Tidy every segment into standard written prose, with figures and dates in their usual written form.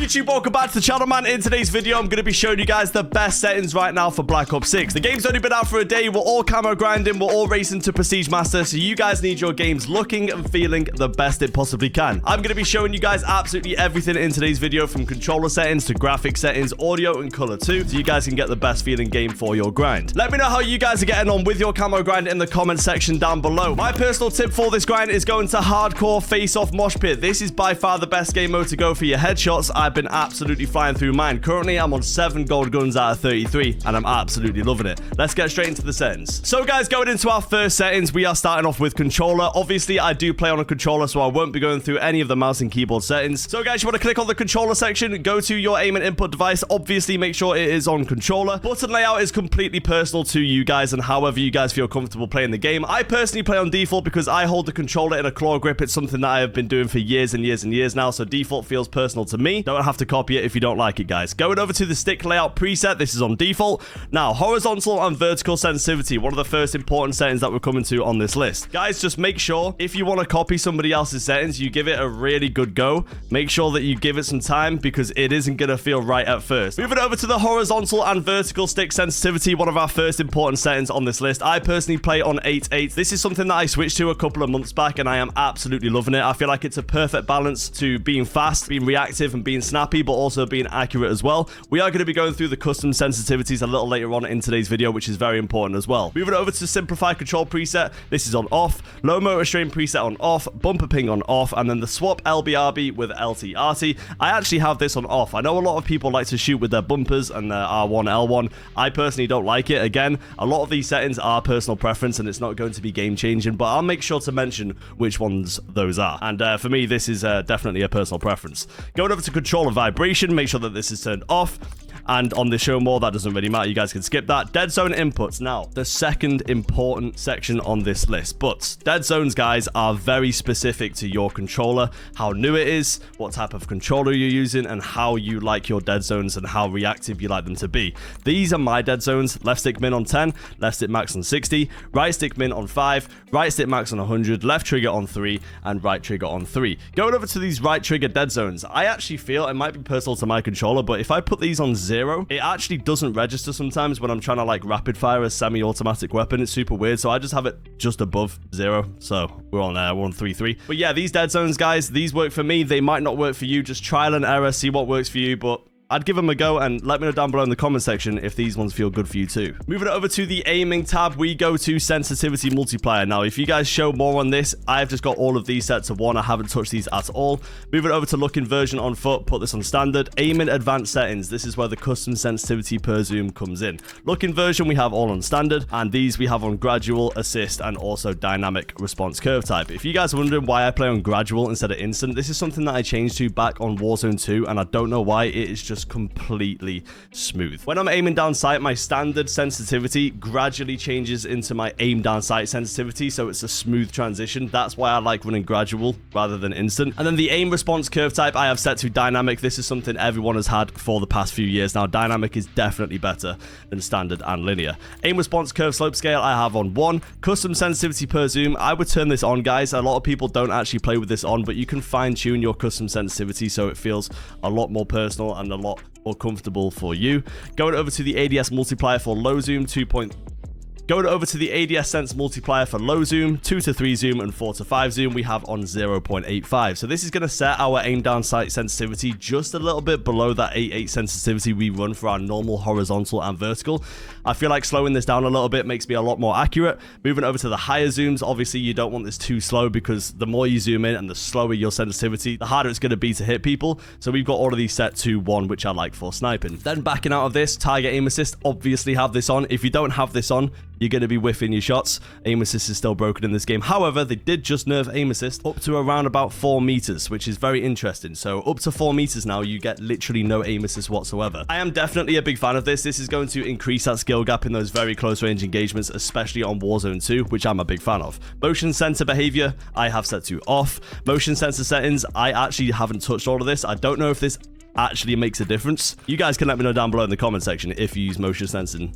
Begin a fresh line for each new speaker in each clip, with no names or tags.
YouTube, welcome back to the channel, man. In today's video, I'm going to be showing you guys the best settings right now for Black Ops 6. The game's only been out for a day. We're all camo grinding. We're all racing to Prestige Master. So you guys need your games looking and feeling the best it possibly can. I'm going to be showing you guys absolutely everything in today's video, from controller settings to graphic settings, audio and color too, so you guys can get the best feeling game for your grind. Let me know how you guys are getting on with your camo grind in the comment section down below. My personal tip for this grind is going to hardcore face-off mosh pit. This is by far the best game mode to go for your headshots. I've been absolutely flying through mine. Currently, I'm on 7 gold guns out of 33, and I'm absolutely loving it. Let's get straight into the settings. So guys, going into our first settings, we are starting off with controller. Obviously, I do play on a controller, so I won't be going through any of the mouse and keyboard settings. So guys, you want to click on the controller section, go to your aim and input device. Obviously, make sure it is on controller. Button layout is completely personal to you guys and however you guys feel comfortable playing the game. I personally play on default because I hold the controller in a claw grip. It's something that I have been doing for years and years and years now, so default feels personal to me. Don't have to copy it if you don't like it, guys. Going over to the stick layout preset, this is on default. Now, horizontal and vertical sensitivity, one of the first important settings that we're coming to on this list. Guys, just make sure if you want to copy somebody else's settings, you give it a really good go. Make sure that you give it some time because it isn't going to feel right at first. Moving over to the horizontal and vertical stick sensitivity, one of our first important settings on this list. I personally play on 8.8. This is something that I switched to a couple of months back, and I am absolutely loving it. I feel like it's a perfect balance to being fast, being reactive, and being snappy, but also being accurate as well. We are going to be going through the custom sensitivities a little later on in today's video, which is very important as well. Moving over to simplify control preset, this is on off. Low motor strain preset on off. Bumper ping on off. And then the swap LBRB with LTRT. I actually have this on off. I know a lot of people like to shoot with their bumpers and their R1, L1. I personally don't like it. Again, a lot of these settings are personal preference and it's not going to be game changing, but I'll make sure to mention which ones those are. And for me, this is definitely a personal preference. Going over to controller vibration, make sure that this is turned off. And on the show more, that doesn't really matter. You guys can skip that. Dead zone inputs. Now, the second important section on this list. But dead zones, guys, are very specific to your controller, how new it is, what type of controller you're using, and how you like your dead zones and how reactive you like them to be. These are my dead zones. Left stick min on 10, left stick max on 60, right stick min on 5, right stick max on 100, left trigger on 3, and right trigger on 3. Going over to these right trigger dead zones, I actually feel, it might be personal to my controller, but if I put these on 0, it actually doesn't register sometimes when I'm trying to like rapid fire a semi-automatic weapon. It's super weird, so I just have it just above 0. So we're on 3-3. But yeah, these dead zones, guys, these work for me. They might not work for you. Just trial and error, see what works for you, but I'd give them a go, and let me know down below in the comment section if these ones feel good for you too. Moving over to the aiming tab, we go to sensitivity multiplier. Now, if you guys show more on this, I've just got all of these set to 1. I haven't touched these at all. Moving over to look inversion on foot, put this on standard. Aiming advanced settings, this is where the custom sensitivity per zoom comes in. Look inversion, we have all on standard, and these we have on gradual, assist, and also dynamic response curve type. If you guys are wondering why I play on gradual instead of instant, this is something that I changed to back on Warzone 2, and I don't know why. It is just completely smooth. When I'm aiming down sight, my standard sensitivity gradually changes into my aim down sight sensitivity, so it's a smooth transition. That's why I like running gradual rather than instant. And then the aim response curve type I have set to dynamic. This is something everyone has had for the past few years now. Dynamic is definitely better than standard and linear. Aim response curve slope scale I have on 1. Custom sensitivity per zoom, I would turn this on, guys. A lot of people don't actually play with this on, but you can fine tune your custom sensitivity so it feels a lot more personal and a lot more comfortable for you. Going over to the ADS multiplier for low zoom, Going over to the ADS Sense multiplier for low zoom, 2 to 3 zoom, and 4 to 5 zoom, we have on 0.85. So this is going to set our aim down sight sensitivity just a little bit below that 8.8 sensitivity we run for our normal horizontal and vertical. I feel like slowing this down a little bit makes me a lot more accurate. Moving over to the higher zooms, obviously you don't want this too slow because the more you zoom in and the slower your sensitivity, the harder it's going to be to hit people. So we've got all of these set to 1, which I like for sniping. Then backing out of this, target aim assist, obviously have this on. If you don't have this on, you're going to be whiffing your shots. Aim assist is still broken in this game. However, they did just nerf aim assist up to around about 4 meters, which is very interesting. So up to 4 meters now, you get literally no aim assist whatsoever. I am definitely a big fan of this. This is going to increase that skill gap in those very close range engagements, especially on Warzone 2, which I'm a big fan of. Motion sensor behavior, I have set to off. Motion sensor settings, I actually haven't touched all of this. I don't know if this actually makes a difference. You guys can let me know down below in the comment section if you use motion sensing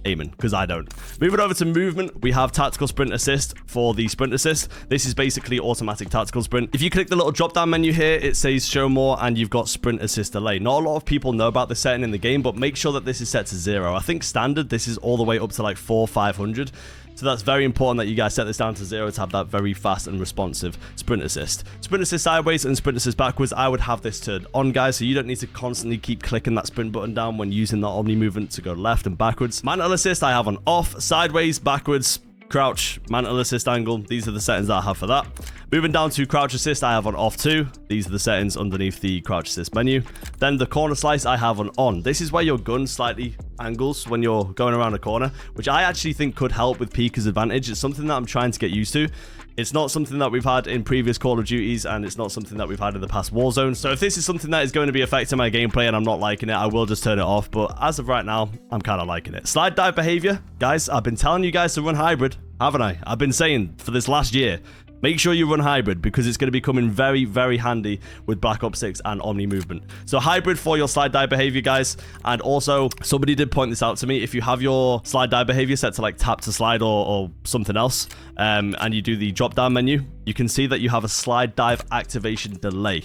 aiming, because I don't. Moving over to movement, we have tactical sprint assist for the sprint assist. This is basically automatic tactical sprint. If you click the little drop down menu here, it says show more, and you've got sprint assist delay. Not a lot of people know about this setting in the game, but make sure that this is set to 0. I think standard, this is all the way up to like 400-500. So that's very important that you guys set this down to 0 to have that very fast and responsive sprint assist. Sprint assist sideways and sprint assist backwards, I would have this turned on, guys, so you don't need to constantly keep clicking that sprint button down when using the Omni movement to go left and backwards. Mantle assist, I have on off, sideways, backwards, crouch, mantle assist angle. These are the settings that I have for that. Moving down to crouch assist, I have on off too. These are the settings underneath the crouch assist menu. Then the corner slice, I have on. This is where your gun slightly angles when you're going around a corner, which I actually think could help with Pika's advantage. It's something that I'm trying to get used to. It's not something that we've had in previous Call of Duties, and it's not something that we've had in the past Warzone. So if this is something that is going to be affecting my gameplay and I'm not liking it, I will just turn it off. But as of right now, I'm kind of liking it. Slide dive behavior. Guys, I've been telling you guys to run hybrid, haven't I? I've been saying for this last year, make sure you run hybrid, because it's going to be coming very, very handy with Black Ops 6 and Omni movement. So hybrid for your slide dive behavior, guys. And also, somebody did point this out to me. If you have your slide dive behavior set to like tap to slide or something else, and you do the drop down menu, you can see that you have a slide dive activation delay.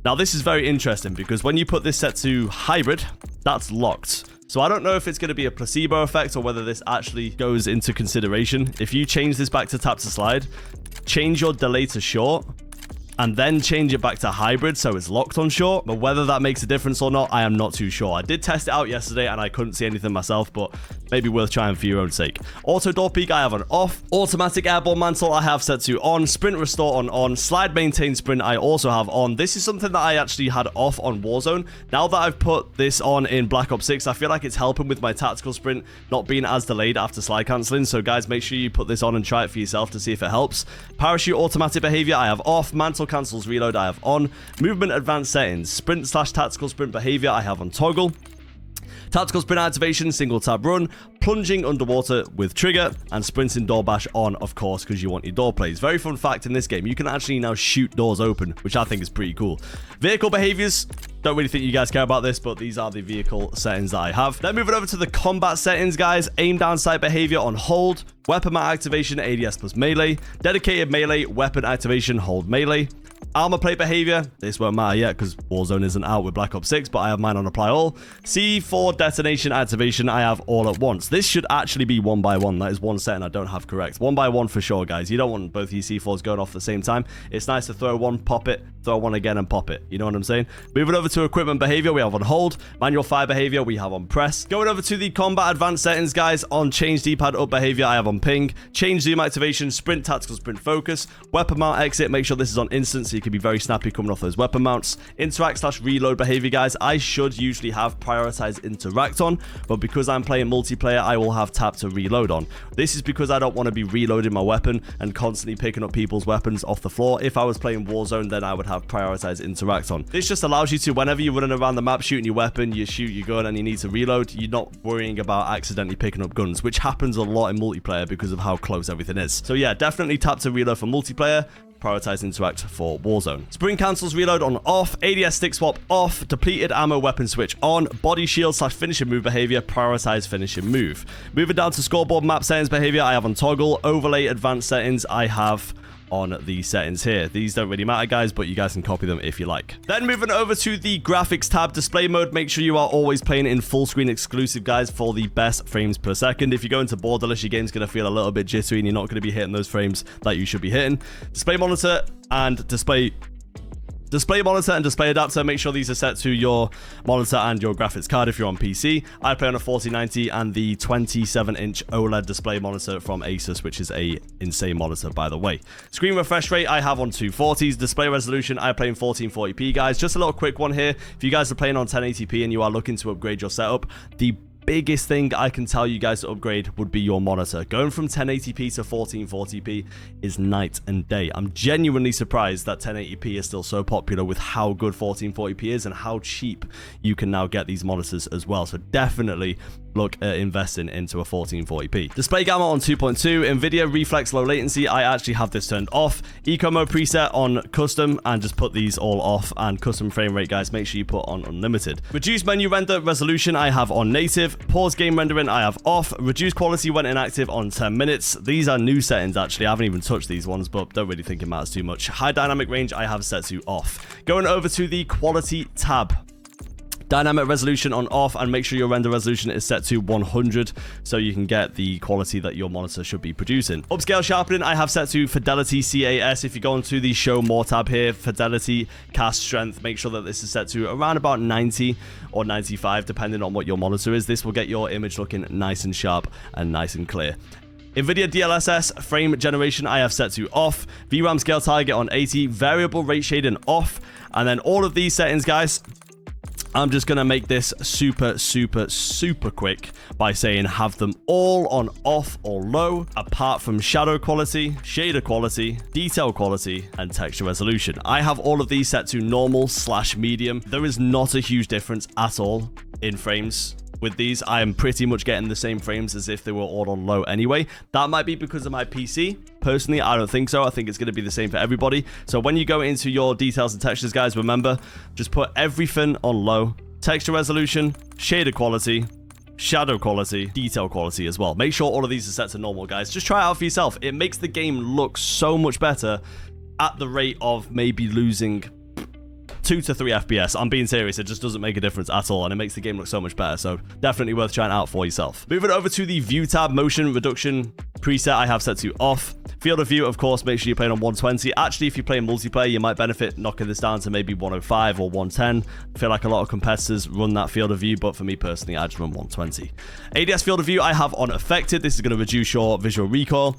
Now, this is very interesting because when you put this set to hybrid, that's locked. So I don't know if it's going to be a placebo effect or whether this actually goes into consideration. If you change this back to tap to slide, change your delay to short, and then change it back to hybrid so it's locked on short. But whether that makes a difference or not, I am not too sure. I did test it out yesterday and I couldn't see anything myself, but maybe worth trying for your own sake. Auto door peek, I have on off. Automatic airborne mantle, I have set to on. Sprint restore on. Slide maintain sprint, I also have on. This is something that I actually had off on Warzone. Now that I've put this on in Black Ops 6, I feel like it's helping with my tactical sprint not being as delayed after slide cancelling. So guys, make sure you put this on and try it for yourself to see if it helps. Parachute automatic behavior, I have off. Mantle cancels reload, I have on. Movement advanced settings, sprint / tactical sprint behavior, I have on toggle. Tactical sprint activation, single tab run, plunging underwater with trigger, and sprinting door bash on, of course, because you want your door plays. Very fun fact in this game, you can actually now shoot doors open, which I think is pretty cool. Vehicle behaviors, don't really think you guys care about this, but these are the vehicle settings that I have. Then moving over to the combat settings, guys. Aim down sight behavior on hold, weapon mount activation, ADS plus melee, dedicated melee, weapon activation, hold melee. Armor plate behavior, this won't matter yet because Warzone isn't out with Black Ops 6, but I have mine on apply all. C4 detonation activation, I have all at once. This should actually be 1 by 1. That is one setting I don't have correct. 1 by 1 for sure, guys. You don't want both your C4s going off at the same time. It's nice to throw one, pop it, throw one again and pop it. You know what I'm saying? Moving over to equipment behavior, we have on hold. Manual fire behavior, we have on press. Going over to the combat advanced settings, guys. On change D-pad up behavior, I have on ping. Change zoom activation, sprint, tactical sprint focus. Weapon mount exit, make sure this is on instant so you can be very snappy coming off those weapon mounts. Interact / reload behavior, guys. I should usually have prioritize interact on, but because I'm playing multiplayer, I will have tap to reload on. This is because I don't want to be reloading my weapon and constantly picking up people's weapons off the floor. If I was playing Warzone, then I would have prioritize interact on. This just allows you to, whenever you're running around the map shooting your weapon, you shoot your gun and you need to reload, you're not worrying about accidentally picking up guns, which happens a lot in multiplayer because of how close everything is. So yeah, definitely tap to reload for multiplayer. Prioritize interact for Warzone. Sprint cancels reload on off, ADS stick swap off, depleted ammo weapon switch on, body shield / finishing move behavior, prioritize finishing move. Moving down to scoreboard map settings behavior, I have on toggle. Overlay advanced settings, I have on the settings here. These don't really matter, guys, but you guys can copy them if you like. Then moving over to the graphics tab, display mode, make sure you are always playing in full screen exclusive, guys, for the best frames per second. If you go into borderless, your game's going to feel a little bit jittery and you're not going to be hitting those frames that you should be hitting. Display monitor and display monitor and display adapter, make sure these are set to your monitor and your graphics card if you're on PC. I play on a 4090 and the 27-inch OLED display monitor from Asus, which is a insane monitor, by the way. Screen refresh rate, I have on 240s. Display resolution, I play in 1440p, guys. Just a little quick one here. If you guys are playing on 1080p and you are looking to upgrade your setup, the biggest thing I can tell you guys to upgrade would be your monitor. Going from 1080p to 1440p is night and day. I'm genuinely surprised that 1080p is still so popular with how good 1440p is and how cheap you can now get these monitors as well. So definitely look at investing into a 1440p. Display gamma on 2.2, NVIDIA reflex low latency, I actually have this turned off. Eco mode preset on custom, and just put these all off. And custom frame rate, guys, make sure you put on unlimited. Reduce menu render resolution, I have on native. Pause game rendering, I have off. Reduce quality when inactive on 10 minutes. These are new settings, actually. I haven't even touched these ones, but don't really think it matters too much. High dynamic range, I have set to off. Going over to the quality tab. Dynamic resolution on off, and make sure your render resolution is set to 100 so you can get the quality that your monitor should be producing. Upscale sharpening, I have set to fidelity CAS. If you go into the show more tab here, fidelity, cast strength, make sure that this is set to around about 90 or 95 depending on what your monitor is. This will get your image looking nice and sharp and nice and clear. NVIDIA DLSS frame generation, I have set to off. VRAM scale target on 80. Variable rate shading off. And then all of these settings, guys, I'm just going to make this super quick by saying have them all on off or low, apart from shadow quality, shader quality, detail quality, and texture resolution. I have all of these set to normal / medium. There is not a huge difference at all in frames. With these, I am pretty much getting the same frames as if they were all on low anyway. That might be because of my PC. Personally, I don't think so. I think it's going to be the same for everybody. So when you go into your details and textures, guys, remember, just put everything on low. Texture resolution, shader quality, shadow quality, detail quality as well. Make sure all of these are set to normal, guys. Just try it out for yourself. It makes the game look so much better at the rate of maybe losing 2 to 3 FPS. I'm being serious. It just doesn't make a difference at all, and it makes the game look so much better. So definitely worth trying out for yourself. Moving over to the view tab, motion reduction preset, I have set to off. Field of view, of course, make sure you're playing on 120. Actually, if you're playing multiplayer, you might benefit knocking this down to maybe 105 or 110. I feel like a lot of competitors run that field of view, but for me personally, I just run 120. ADS field of view, I have on affected. This is going to reduce your visual recoil.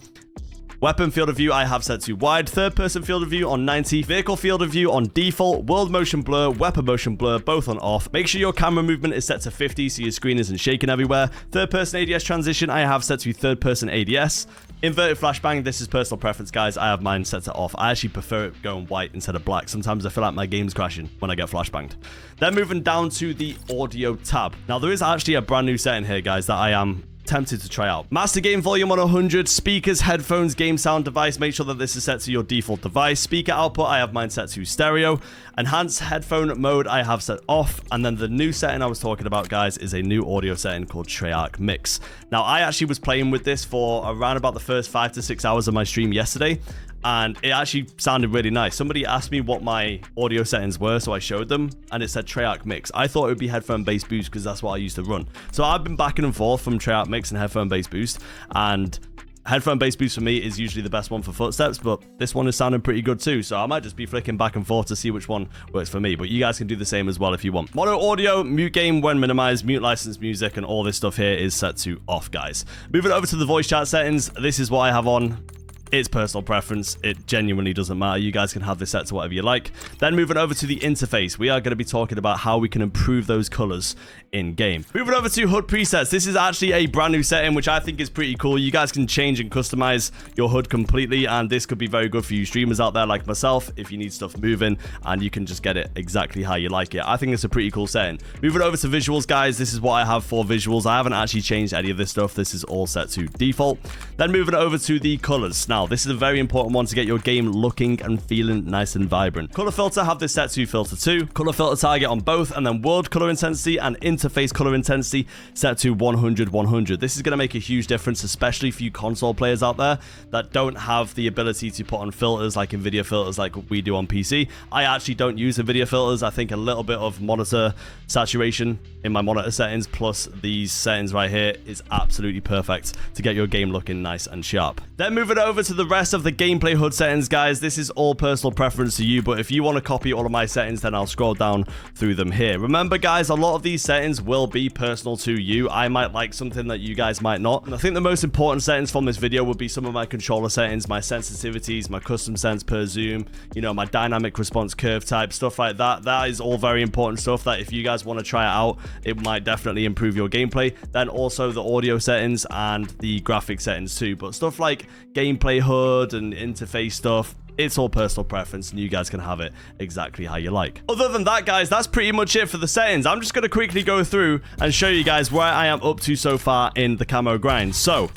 Weapon field of view, I have set to wide. Third person field of view on 90. Vehicle field of view on default. World motion blur, weapon motion blur, both on off. Make sure your camera movement is set to 50 so your screen isn't shaking everywhere. Third person ADS transition, I have set to third person ADS. Inverted flashbang, this is personal preference, guys. I have mine set to off. I actually prefer it going white instead of black. Sometimes I feel like my game's crashing when I get flashbanged. Then moving down to the audio tab. Now, there is actually a brand new setting here, guys, that I am tempted to try out. Master game volume on 100, speakers, headphones, game sound device. Make sure that this is set to your default device. Speaker output, I have mine set to stereo. Enhanced headphone mode, I have set off. And then the new setting I was talking about, guys, is a new audio setting called Treyarch Mix. Now, I actually was playing with this for around about the first 5 to 6 hours of my stream yesterday, and it actually sounded really nice. Somebody asked me what my audio settings were, so I showed them, and it said Treyarch Mix. I thought it would be headphone bass boost because that's what I used to run. So I've been backing and forth from Treyarch Mix and headphone bass boost, and headphone bass boost for me is usually the best one for footsteps, but this one is sounding pretty good too, so I might just be flicking back and forth to see which one works for me, but you guys can do the same as well if you want. Mono audio, mute game when minimized, mute licensed music, and all this stuff here is set to off, guys. Moving over to the voice chat settings, this is what I have on. It's personal preference. It genuinely doesn't matter. You guys can have this set to whatever you like. Then moving over to the interface, we are going to be talking about how we can improve those colors in game. Moving over to HUD presets. This is actually a brand new setting, which I think is pretty cool. You guys can change and customize your HUD completely, and this could be very good for you streamers out there like myself if you need stuff moving, and you can just get it exactly how you like it. I think it's a pretty cool setting. Moving over to visuals, guys, this is what I have for visuals. I haven't actually changed any of this stuff. This is all set to default. Then moving over to the colors. Now, this is a very important one to get your game looking and feeling nice and vibrant. Color filter, have this set to filter 2. Color filter target on both, and then world color intensity and interface color intensity set to 100/100. This is going to make a huge difference, especially for you console players out there that don't have the ability to put on filters like NVIDIA filters like we do on PC. I actually don't use NVIDIA filters. I think a little bit of monitor saturation in my monitor settings plus these settings right here is absolutely perfect to get your game looking nice and sharp. Then moving over to the rest of the gameplay HUD settings, guys, this is all personal preference to you, but if you want to copy all of my settings, then I'll scroll down through them here. Remember, guys, a lot of these settings will be personal to you. I might like something that you guys might not, and I think the most important settings from this video would be some of my controller settings, my sensitivities, my custom sense per zoom, you know, my dynamic response curve type, stuff like that. That is all very important stuff that if you guys want to try it out, it might definitely improve your gameplay. Then also the audio settings and the graphic settings too, but stuff like gameplay HUD and interface stuff, it's all personal preference, and you guys can have it exactly how you like. Other than that, guys, that's pretty much it for the settings. I'm just going to quickly go through and show you guys where I am up to so far in the camo grind. So,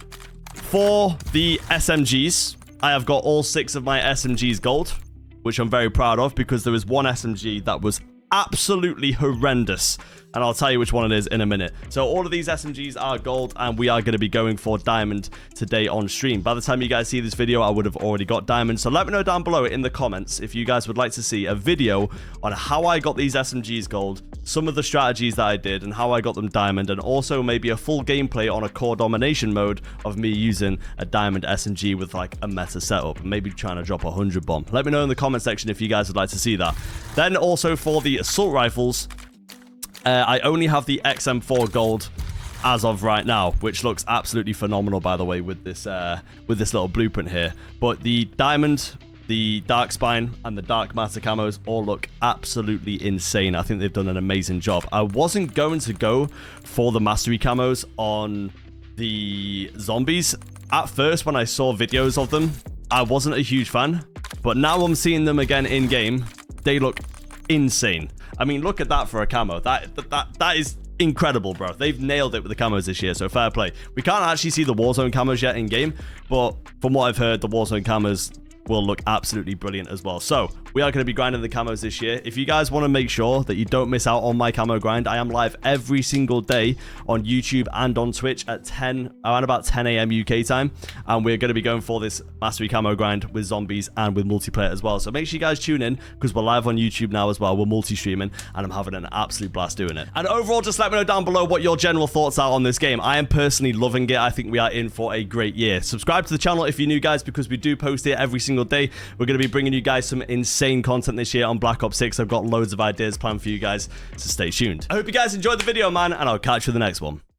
for the SMGs, I have got all 6 of my SMGs gold, which I'm very proud of because there was one SMG that was absolutely horrendous, and I'll tell you which one it is in a minute. So all of these SMGs are gold, and we are going to be going for diamond today on stream. By the time you guys see this video, I would have already got diamond. So let me know down below in the comments if you guys would like to see a video on how I got these SMGs gold, some of the strategies that I did, and how I got them diamond, and also maybe a full gameplay on a core domination mode of me using a diamond SMG with like a meta setup, maybe trying to drop a 100 bomb. Let me know in the comment section if you guys would like to see that. Then also for the assault rifles, I only have the XM4 gold as of right now, which looks absolutely phenomenal, by the way, with this little blueprint here. But the diamond, the dark spine, and the dark matter camos all look absolutely insane. I think they've done an amazing job. I wasn't going to go for the mastery camos on the zombies. At first, when I saw videos of them, I wasn't a huge fan. But now I'm seeing them again in-game. They look insane. I mean, look at that for a camo. That is incredible, bro. They've nailed it with the camos this year, so fair play. We can't actually see the Warzone camos yet in-game, but from what I've heard, the Warzone camos will look absolutely brilliant as well. So we are going to be grinding the camos this year. If you guys want to make sure that you don't miss out on my camo grind, I am live every single day on YouTube and on Twitch at around about 10 a.m. UK time, and we're going to be going for this mastery camo grind with zombies and with multiplayer as well. So make sure you guys tune in because we're live on YouTube now as well. We're multi-streaming, and I'm having an absolute blast doing it. And overall, just let me know down below what your general thoughts are on this game. I am personally loving it. I think we are in for a great year. Subscribe to the channel if you're new, guys, because we do post it every single day. We're going to be bringing you guys some insane content this year on Black Ops 6. I've got loads of ideas planned for you guys, so stay tuned. I hope you guys enjoyed the video, man, and I'll catch you in the next one.